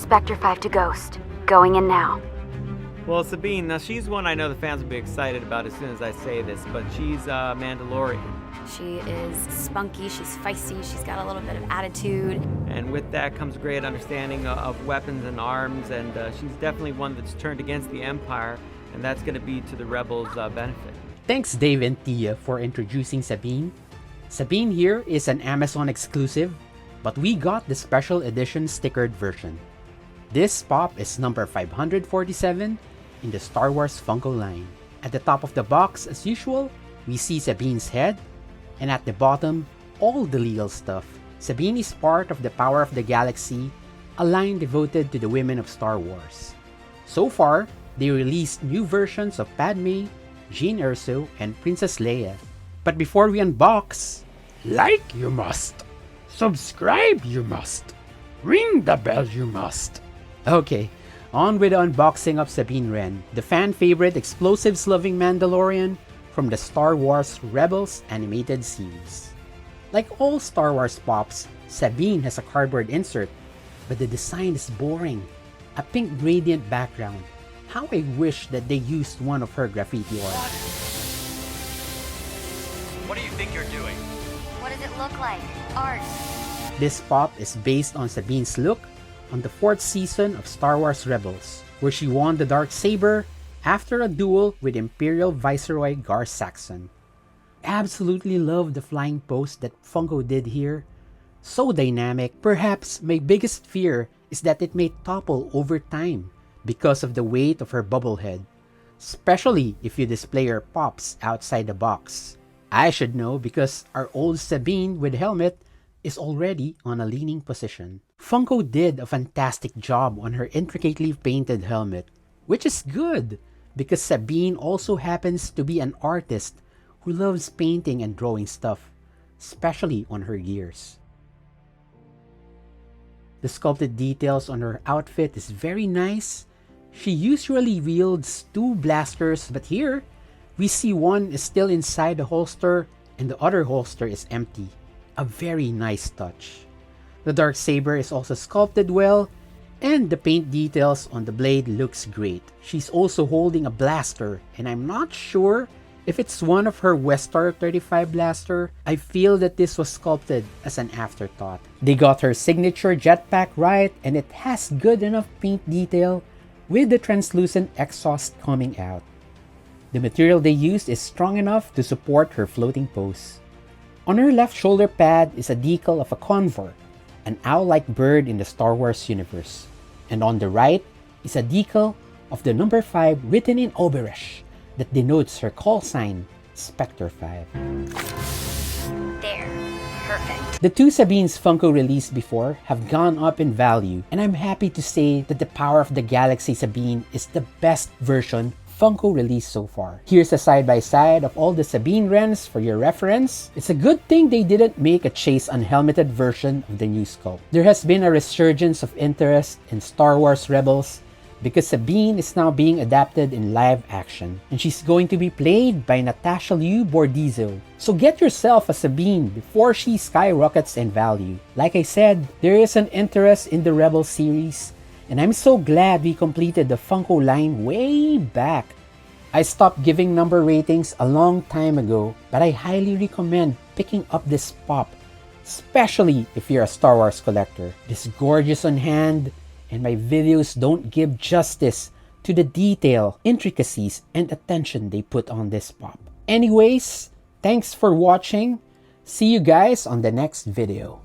Spectre 5 to Ghost. Going in now. Well, Sabine, now she's one I know the fans will be excited about as soon as I say this, but she's Mandalorian. She is spunky, she's feisty, she's got a little bit of attitude. And with that comes a great understanding of weapons and arms, and she's definitely one that's turned against the Empire, and that's going to be to the Rebels' benefit. Thanks Dave and Tia for introducing Sabine. Sabine here is an Amazon exclusive, but we got the special edition stickered version. This pop is number 547 in the Star Wars Funko line. At the top of the box, as usual, we see Sabine's head, and at the bottom, all the legal stuff. Sabine is part of the Power of the Galaxy, a line devoted to the women of Star Wars. So far, they released new versions of Padme, Jean Erso, and Princess Leia. But before we unbox, like you must, subscribe you must, ring the bell you must. Okay, on with the unboxing of Sabine Wren, the fan favorite explosives-loving Mandalorian from the Star Wars Rebels animated series. Like all Star Wars pops, Sabine has a cardboard insert, but the design is boring. A pink gradient background. How I wish that they used one of her graffiti art. What do you think you're doing? What does it look like? Art. This pop is based on Sabine's look on the 4th season of Star Wars Rebels, where she won the Darksaber after a duel with Imperial Viceroy Gar Saxon. Absolutely love the flying pose that Funko did here. So dynamic. Perhaps my biggest fear is that it may topple over time because of the weight of her bubblehead, especially if you display her pops outside the box. I should know because our old Sabine with helmet is already on a leaning position. Funko did a fantastic job on her intricately painted helmet, which is good because Sabine also happens to be an artist who loves painting and drawing stuff, especially on her gears. The sculpted details on her outfit is very nice. She usually wields 2 blasters, but here we see one is still inside the holster and the other holster is empty. A very nice touch. The Darksaber is also sculpted well, and the paint details on the blade looks great. She's also holding a blaster, and I'm not sure if it's one of her Westar 35 blaster. I feel that this was sculpted as an afterthought. They got her signature jetpack right, and it has good enough paint detail with the translucent exhaust coming out. The material they used is strong enough to support her floating pose. On her left shoulder pad is a decal of a convor, an owl-like bird in the Star Wars universe. And on the right is a decal of the number 5 written in Oberish that denotes her call sign, Spectre 5. There. Perfect. The 2 Sabines Funko released before have gone up in value, and I'm happy to say that the Power of the Galaxy Sabine is the best version Funko released so far. Here's a side-by-side of all the Sabine Wrens for your reference. It's a good thing they didn't make a chase unhelmeted version of the new sculpt. There has been a resurgence of interest in Star Wars Rebels because Sabine is now being adapted in live action, and she's going to be played by Natasha Bordizzo. So get yourself a Sabine before she skyrockets in value. Like I said, there is an interest in the Rebel series, and I'm so glad we completed the Funko line way back. I stopped giving number ratings a long time ago, but I highly recommend picking up this pop, especially if you're a Star Wars collector. This gorgeous on hand, and my videos don't give justice to the detail, intricacies, and attention they put on this pop. Anyways, thanks for watching. See you guys on the next video.